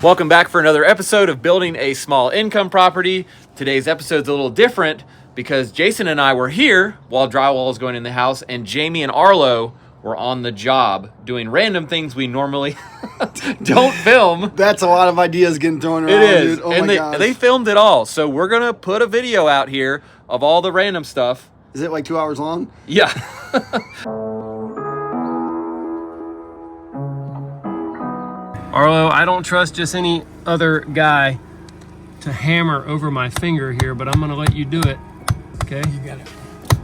Welcome back for another episode of Building a Small Income Property. Today's episode's a little different because Jason and I were here while drywall was going in the house, and Jamie and Arlo were on the job doing random things we normally don't film. That's a lot of ideas getting thrown around. It is. Dude. Oh and my gosh. they filmed it all. So we're going to put a video out here of all the random stuff. Is it like 2 hours long? Yeah. Arlo, I don't trust just any other guy to hammer over my finger here, but I'm gonna let you do it. Okay? You got it.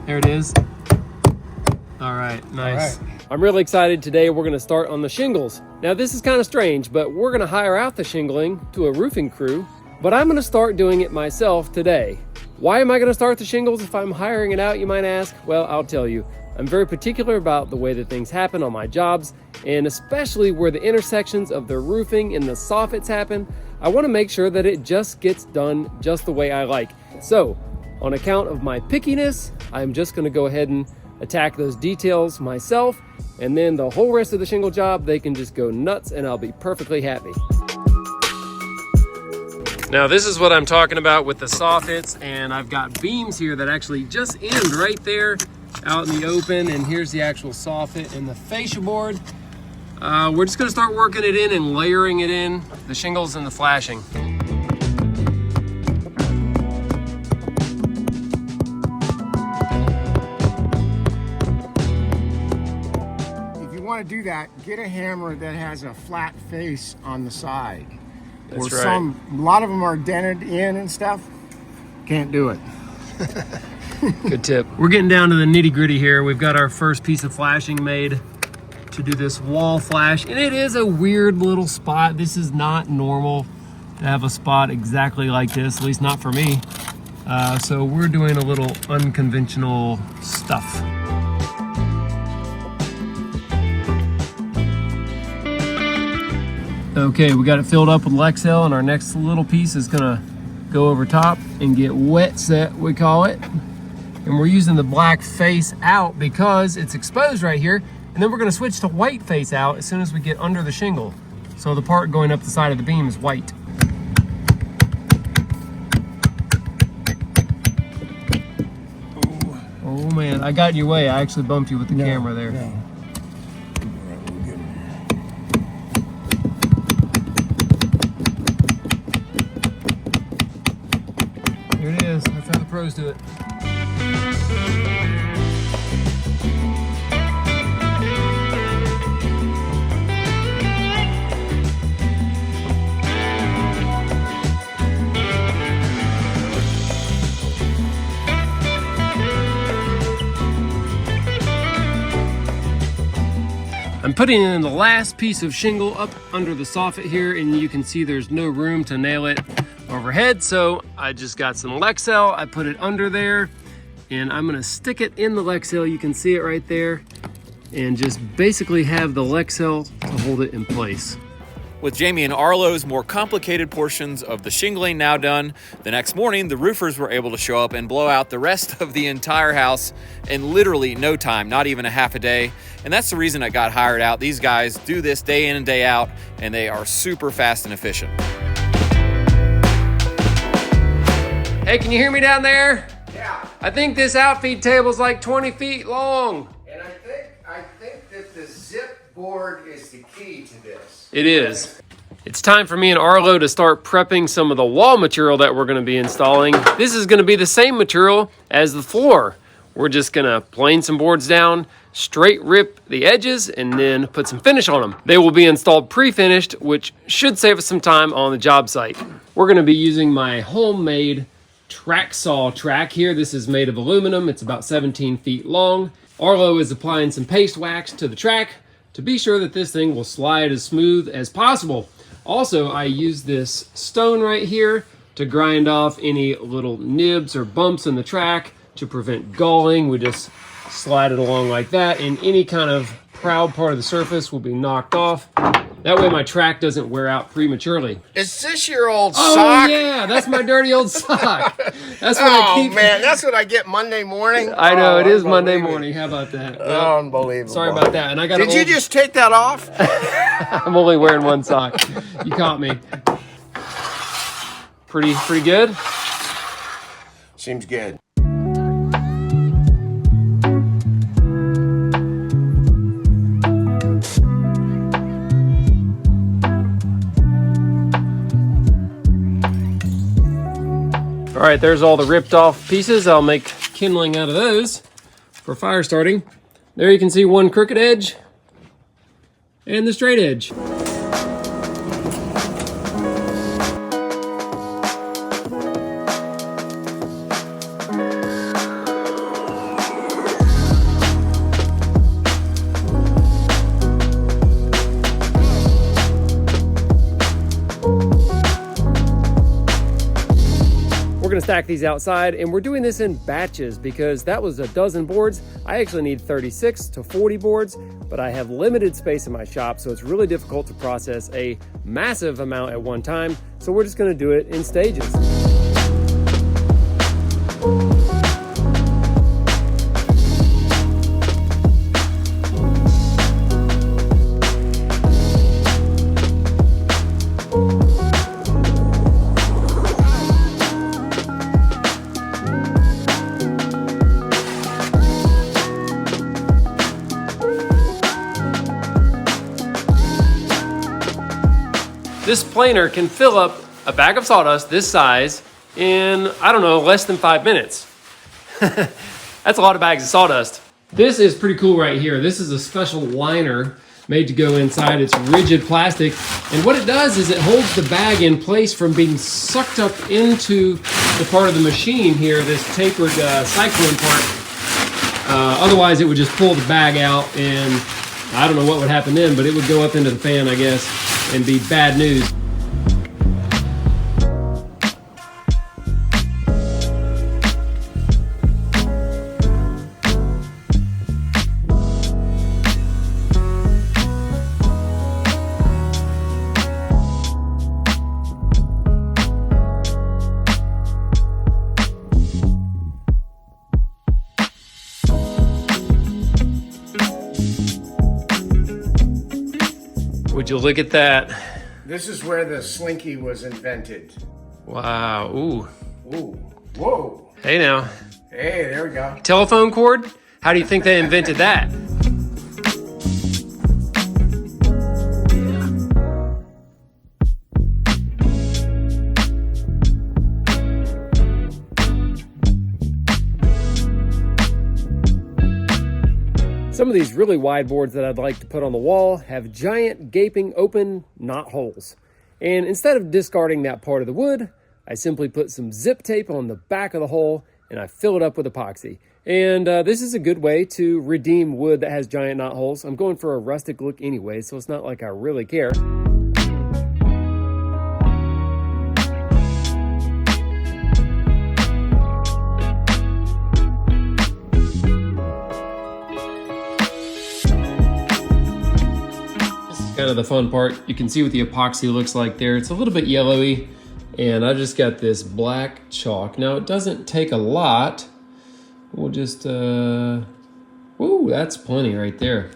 There it is. All right, nice. All right. I'm really excited today. We're gonna start on the shingles. Now this is kind of strange, but we're gonna hire out the shingling to a roofing crew, but I'm gonna start doing it myself today. Why am I gonna start the shingles if I'm hiring it out, you might ask? Well, I'll tell you. I'm very particular about the way that things happen on my jobs, and especially where the intersections of the roofing and the soffits happen. I want to make sure that it just gets done just the way I like. So, on account of my pickiness, I'm just going to go ahead and attack those details myself, and then the whole rest of the shingle job, they can just go nuts and I'll be perfectly happy. Now this is what I'm talking about with the soffits, and I've got beams here that actually just end right there out in the open, and here's the actual soffit and the fascia board. We're just gonna start working it in and layering it in, the shingles and the flashing. If you want to do that, get a hammer that has a flat face on the side. That's or right. a lot of them are dented in and stuff. Can't do it. Good tip. We're getting down to the nitty gritty here. We've got our first piece of flashing made to do this wall flash, and it is a weird little spot. This is not normal to have a spot exactly like this, at least not for me. So we're doing a little unconventional stuff. Okay, we got it filled up with Lexel, and our next little piece is gonna go over top and get wet set, we call it. And we're using the black face out because it's exposed right here. And then we're gonna switch to white face out as soon as we get under the shingle. So the part going up the side of the beam is white. Oh man, I got in your way. I actually bumped you with the camera there. No. Here it is, that's how the pros do it. I'm putting in the last piece of shingle up under the soffit here, and you can see there's no room to nail it overhead, so I just got some Lexel. I put it under there, and I'm gonna stick it in the Lexel. You can see it right there, and just basically have the Lexel to hold it in place. With Jamie and Arlo's more complicated portions of the shingling now done, the next morning the roofers were able to show up and blow out the rest of the entire house in literally no time, not even a half a day. And that's the reason I got hired out. These guys do this day in and day out, and they are super fast and efficient. Hey, can you hear me down there? Yeah. I think this outfeed table's like 20 feet long. And I think that the zip board is the key to this. It is. It's time for me and Arlo to start prepping some of the wall material that we're going to be installing. This is going to be the same material as the floor. We're just going to plane some boards down, straight rip the edges, and then put some finish on them. They will be installed pre-finished, which should save us some time on the job site. We're going to be using my homemade track saw track here. This is made of aluminum. It's about 17 feet long. Arlo is applying some paste wax to the track to be sure that this thing will slide as smooth as possible. Also, I use this stone right here to grind off any little nibs or bumps in the track to prevent galling. We just slide it along like that, and any kind of proud part of the surface will be knocked off. That way my track doesn't wear out prematurely. Is this your old Oh sock? yeah, that's my dirty old sock. That's what I keep. Man, that's what I get Monday morning. I know, it is Monday unbelievable. morning. How about that? Well, Unbelievable. sorry about that. And I got. Did you just take that off? I'm only wearing one sock. You caught me. pretty good. Seems good. All right, there's all the ripped off pieces. I'll make kindling out of those for fire starting. There you can see one crooked edge and the straight edge. We're gonna stack these outside, and we're doing this in batches because that was a dozen boards. I actually need 36 to 40 boards, but I have limited space in my shop, so it's really difficult to process a massive amount at one time. So we're just gonna do it in stages. This planer can fill up a bag of sawdust this size in, I don't know, less than 5 minutes. That's a lot of bags of sawdust. This is pretty cool right here. This is a special liner made to go inside. It's rigid plastic. And what it does is it holds the bag in place from being sucked up into the part of the machine here, this tapered cyclone part. Otherwise, it would just pull the bag out, and I don't know what would happen then, but it would go up into the fan, I guess, and be bad news. Would you look at that? This is where the slinky was invented. Wow, ooh. Ooh, whoa. Hey now. Hey, there we go. Telephone cord? How do you think they invented that? Some of these really wide boards that I'd like to put on the wall have giant gaping open knot holes. And instead of discarding that part of the wood, I simply put some zip tape on the back of the hole and I fill it up with epoxy. And this is a good way to redeem wood that has giant knot holes. I'm going for a rustic look anyway, so it's not like I really care. Kind of the fun part. You can see what the epoxy looks like there. It's a little bit yellowy, and I just got this black chalk. Now it doesn't take a lot. We'll just, ooh, that's plenty right there.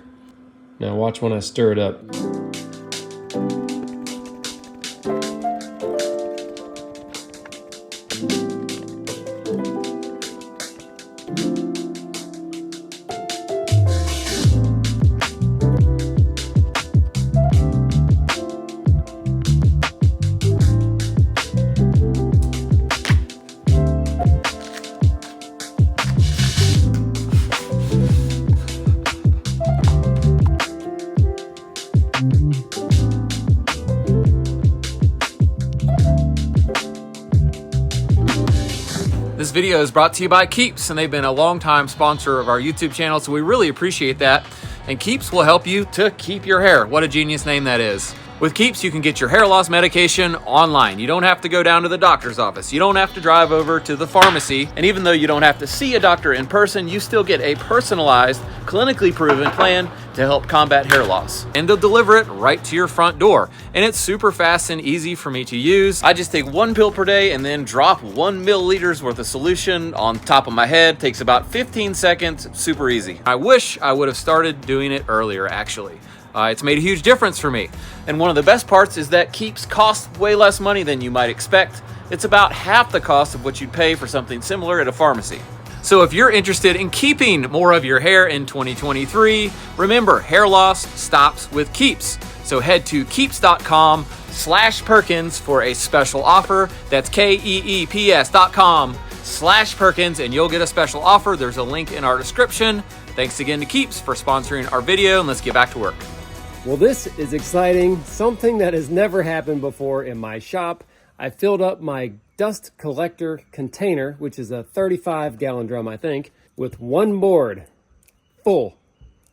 Now watch when I stir it up. This video is brought to you by Keeps, and they've been a longtime sponsor of our YouTube channel, so we really appreciate that. And Keeps will help you to keep your hair. What a genius name that is. With Keeps, you can get your hair loss medication online. You don't have to go down to the doctor's office. You don't have to drive over to the pharmacy. And even though you don't have to see a doctor in person, you still get a personalized, clinically proven plan to help combat hair loss. And they'll deliver it right to your front door. And it's super fast and easy for me to use. I just take 1 pill per day and then drop 1 milliliters worth of solution on top of my head. Takes about 15 seconds, super easy. I wish I would have started doing it earlier, actually. It's made a huge difference for me. And one of the best parts is that Keeps cost way less money than you might expect. It's about half the cost of what you'd pay for something similar at a pharmacy. So if you're interested in keeping more of your hair in 2023, remember, hair loss stops with Keeps. So head to keeps.com/Perkins for a special offer. That's KEEPS.com/Perkins, and you'll get a special offer. There's a link in our description. Thanks again to Keeps for sponsoring our video, and let's get back to work. Well, this is exciting. Something that has never happened before in my shop. I filled up my dust collector container, which is a 35-gallon drum, I think, with one board full.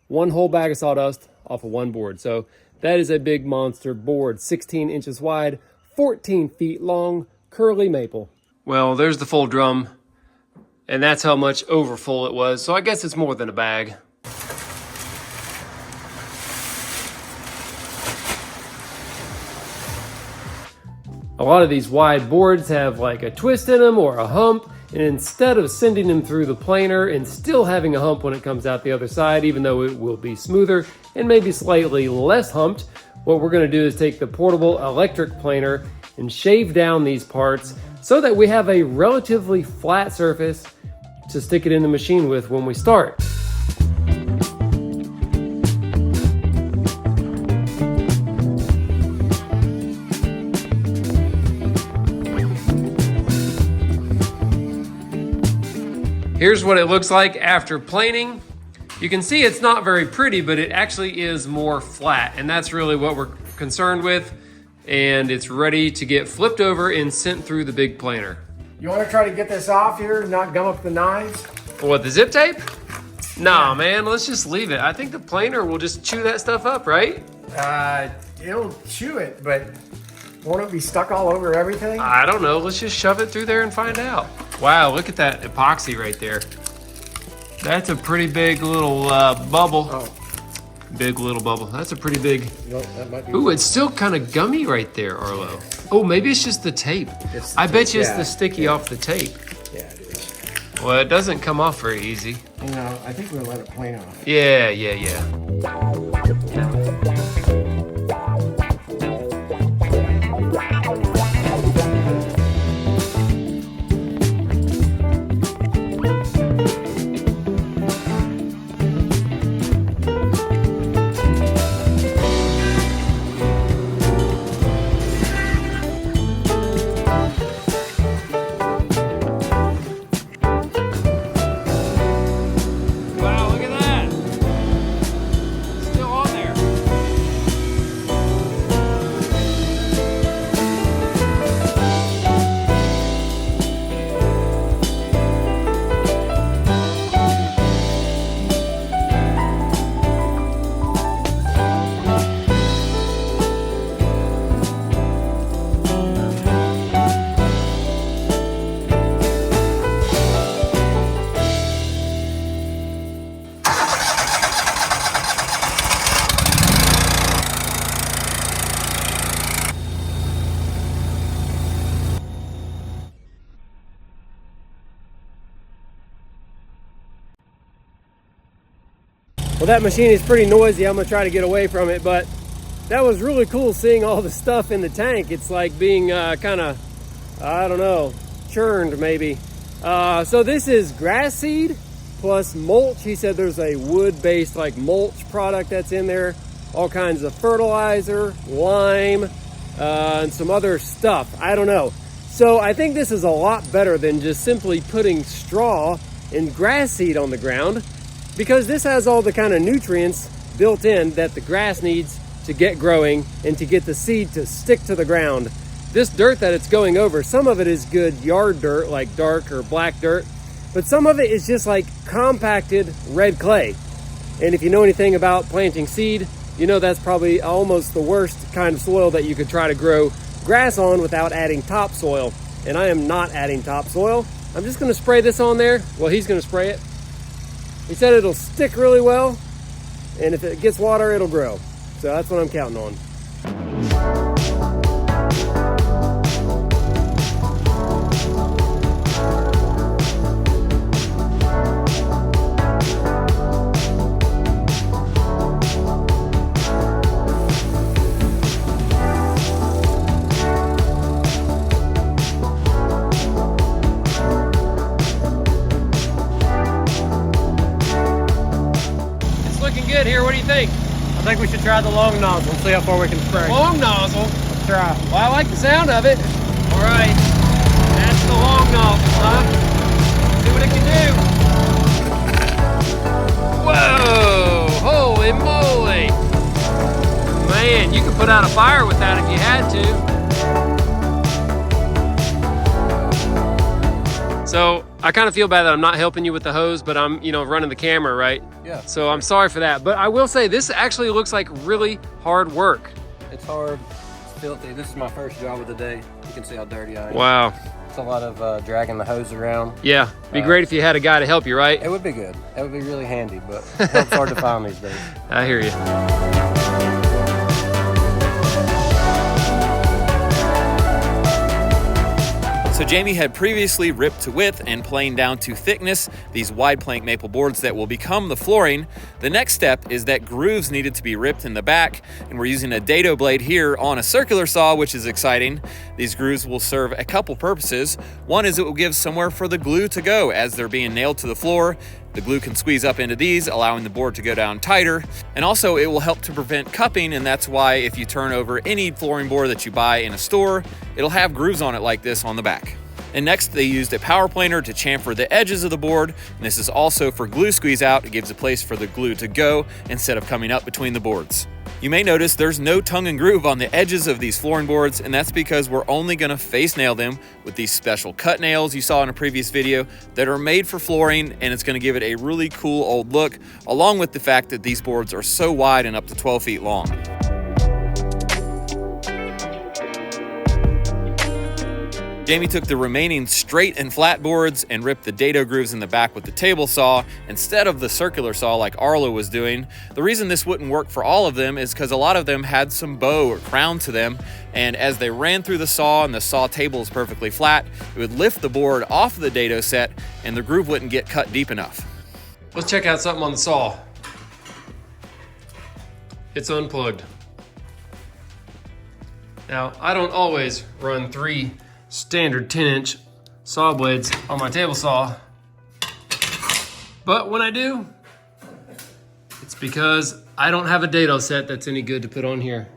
One whole bag of sawdust off of one board. So that is a big monster board, 16 inches wide, 14 feet long, curly maple. Well, there's the full drum, and that's how much overfull it was. So I guess it's more than a bag. A lot of these wide boards have like a twist in them or a hump, and instead of sending them through the planer and still having a hump when it comes out the other side, even though it will be smoother and maybe slightly less humped, what we're going to do is take the portable electric planer and shave down these parts so that we have a relatively flat surface to stick it in the machine with when we start. Here's what it looks like after planing. You can see it's not very pretty, but it actually is more flat, and that's really what we're concerned with. And it's ready to get flipped over and sent through the big planer. You want to try to get this off here, not gum up the knives? What, the zip tape? Nah, man, let's just leave it. I think the planer will just chew that stuff up, right? It'll chew it, but won't it be stuck all over everything? I don't know. Let's just shove it through there and find out. Wow, look at that epoxy right there. That's a pretty big little bubble. Oh. Big little bubble. That's a pretty big. No, that might be. Ooh, it's still kind of gummy right there, Arlo. Oh, maybe it's just the tape. I bet you it's the sticky off the tape. Yeah, it is. Well, it doesn't come off very easy. No, I think we'll let it plane off. Yeah. Well, that machine is pretty noisy. I'm gonna try to get away from it, but that was really cool seeing all the stuff in the tank. It's like being kind of, I don't know, churned maybe. So this is grass seed plus mulch. He said there's a wood-based like mulch product that's in there, all kinds of fertilizer, lime, and some other stuff. I don't know. So I think this is a lot better than just simply putting straw and grass seed on the ground, because this has all the kind of nutrients built in that the grass needs to get growing and to get the seed to stick to the ground. This dirt that it's going over, some of it is good yard dirt, like dark or black dirt, but some of it is just like compacted red clay. And if you know anything about planting seed, you know that's probably almost the worst kind of soil that you could try to grow grass on without adding topsoil. And I am not adding topsoil. I'm just gonna spray this on there. Well, he's gonna spray it. He said it'll stick really well, and if it gets water, it'll grow. So that's what I'm counting on. think we should try the long nozzle and see how far we can spray. Long nozzle. Let's try. Well, I like the sound of it. All right, that's the long nozzle, huh? See what it can do. Whoa, holy moly. Man, you could put out a fire with that if you had to. So I kind of feel bad that I'm not helping you with the hose, but I'm, running the camera, right? Yeah. So I'm sorry for that. But I will say this actually looks like really hard work. It's hard. It's filthy. This is my first job of the day. You can see how dirty I am. Wow. It's a lot of dragging the hose around. Yeah, be great if you had a guy to help you, right? It would be good. That would be really handy, but help's hard to find these days. I hear you. So Jaime had previously ripped to width and planed down to thickness these wide plank maple boards that will become the flooring. The next step is that grooves needed to be ripped in the back, and we're using a dado blade here on a circular saw, which is exciting. These grooves will serve a couple purposes. One is it will give somewhere for the glue to go as they're being nailed to the floor. The glue can squeeze up into these, allowing the board to go down tighter. And also it will help to prevent cupping, and that's why if you turn over any flooring board that you buy in a store, it'll have grooves on it like this on the back. And next they used a power planer to chamfer the edges of the board, and this is also for glue squeeze out. It gives a place for the glue to go instead of coming up between the boards. You may notice there's no tongue and groove on the edges of these flooring boards, and that's because we're only going to face nail them with these special cut nails you saw in a previous video that are made for flooring, and it's going to give it a really cool old look, along with the fact that these boards are so wide and up to 12 feet long. Jaime took the remaining straight and flat boards and ripped the dado grooves in the back with the table saw instead of the circular saw like Arlo was doing. The reason this wouldn't work for all of them is because a lot of them had some bow or crown to them, and as they ran through the saw and the saw table is perfectly flat, it would lift the board off the dado set and the groove wouldn't get cut deep enough. Let's check out something on the saw. It's unplugged. Now, I don't always run 3 standard 10-inch saw blades on my table saw, but when I do, it's because I don't have a dado set that's any good to put on here.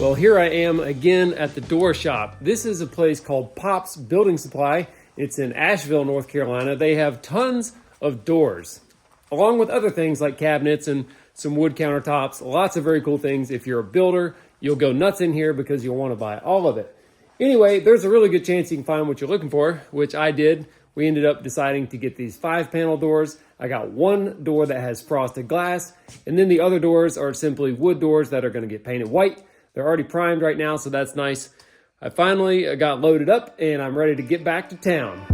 Well, here I am again at the door shop. This is a place called Pop's Building Supply. It's in Asheville, North Carolina. They have tons of doors, along with other things like cabinets and some wood countertops. Lots of very cool things. If you're a builder, you'll go nuts in here because you'll want to buy all of it. Anyway, there's a really good chance you can find what you're looking for, which I did. We ended up deciding to get these 5-panel doors. I got one door that has frosted glass, and then the other doors are simply wood doors that are going to get painted white. They're already primed right now, so that's nice. I finally got loaded up, and I'm ready to get back to town.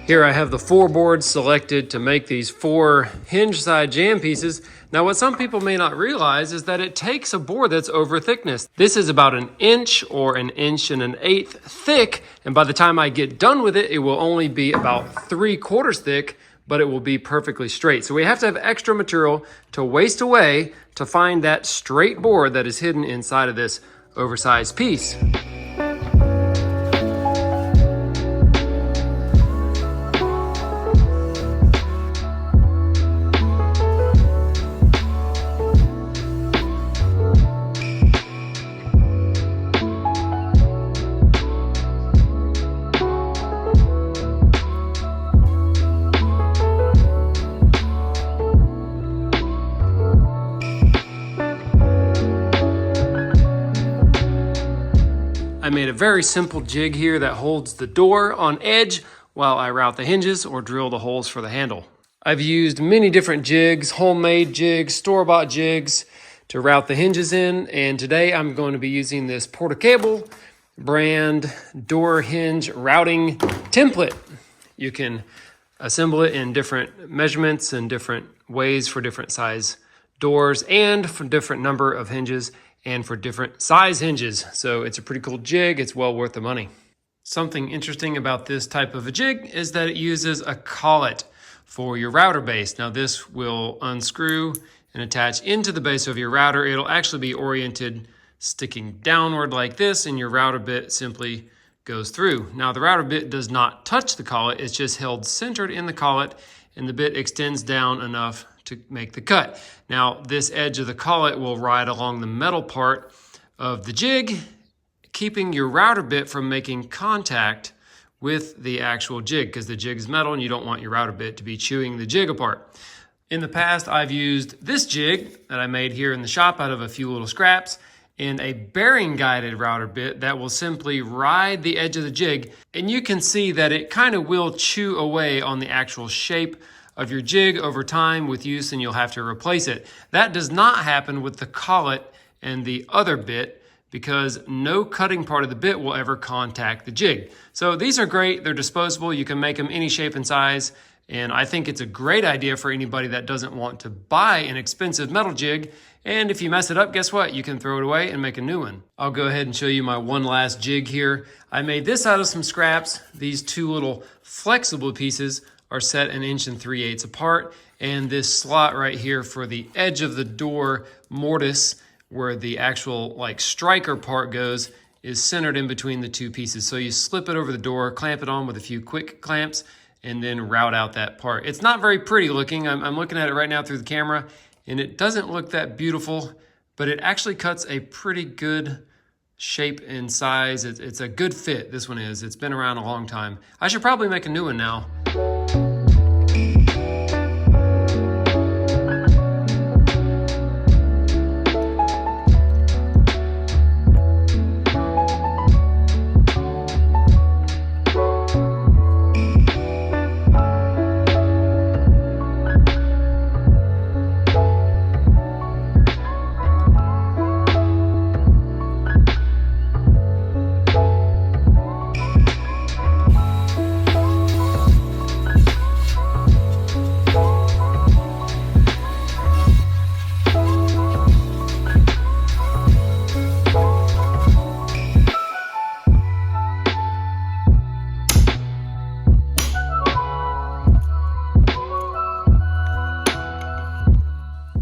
Here I have the 4 boards selected to make these 4 hinge side jamb pieces. Now what some people may not realize is that it takes a board that's over thickness. This is about 1 inch or 1 1/8 inches thick, and by the time I get done with it, it will only be about 3/4 thick, but it will be perfectly straight. So we have to have extra material to waste away to find that straight board that is hidden inside of this oversized piece. very simple jig here that holds the door on edge while I route the hinges or drill the holes for the handle. I've used many different jigs, homemade jigs, store-bought jigs to route the hinges in, and today I'm going to be using this Portacable brand door hinge routing template. You can assemble it in different measurements and different ways for different size doors and for different number of hinges and for different size hinges. So it's a pretty cool jig. It's well worth the money. Something interesting about this type of a jig is that it uses a collet for your router base. Now this will unscrew and attach into the base of your router. It'll actually be oriented sticking downward like this, and your router bit simply goes through. Now the router bit does not touch the collet, it's just held centered in the collet, and the bit extends down enough to make the cut. Now this edge of the collet will ride along the metal part of the jig, keeping your router bit from making contact with the actual jig, because the jig is metal and you don't want your router bit to be chewing the jig apart. In the past, I've used this jig that I made here in the shop out of a few little scraps and a bearing guided router bit that will simply ride the edge of the jig, and you can see that it kind of will chew away on the actual shape of your jig over time with use, and you'll have to replace it. That does not happen with the collet and the other bit, because no cutting part of the bit will ever contact the jig. So these are great, they're disposable, you can make them any shape and size, and I think it's a great idea for anybody that doesn't want to buy an expensive metal jig. And if you mess it up, guess what? You can throw it away and make a new one. I'll go ahead and show you my one last jig here. I made this out of some scraps. These two little flexible pieces are set 1 3/8 inches apart, and this slot right here for the edge of the door mortise, where the actual like striker part goes, is centered in between the two pieces. So you slip it over the door, clamp it on with a few quick clamps, and then route out that part. It's not very pretty looking. I'm looking at it right now through the camera, and it doesn't look that beautiful, but it actually cuts a pretty good shape and size. It's a good fit, this one is. It's been around a long time. I should probably make a new one now.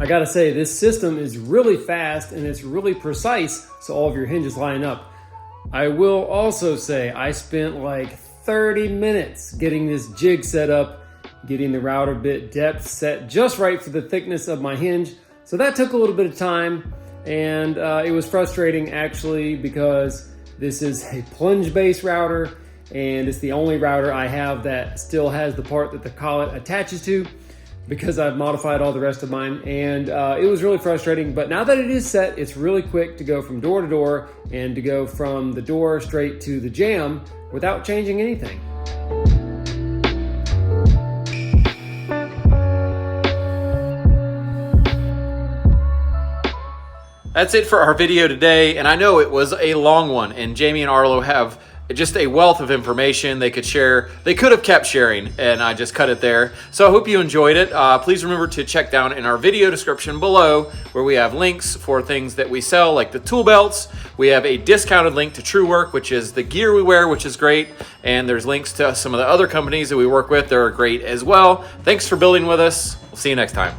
I gotta say, this system is really fast and it's really precise, so all of your hinges line up. I will also say I spent like 30 minutes getting this jig set up, getting the router bit depth set just right for the thickness of my hinge. So that took a little bit of time, and it was frustrating actually, because this is a plunge base router and it's the only router I have that still has the part that the collet attaches to, because I've modified all the rest of mine, and it was really frustrating. But now that it is set, it's really quick to go from door to door and to go from the door straight to the jamb without changing anything. That's it for our video today, and I know it was a long one, and Jaime and Arlo have just a wealth of information they could share. They could have kept sharing, and I just cut it there. So I hope you enjoyed it. Please remember to check down in our video description below, where we have links for things that we sell, like the tool belts. We have a discounted link to TrueWork, which is the gear we wear, which is great. And there's links to some of the other companies that we work with that are great as well. Thanks for building with us. We'll see you next time.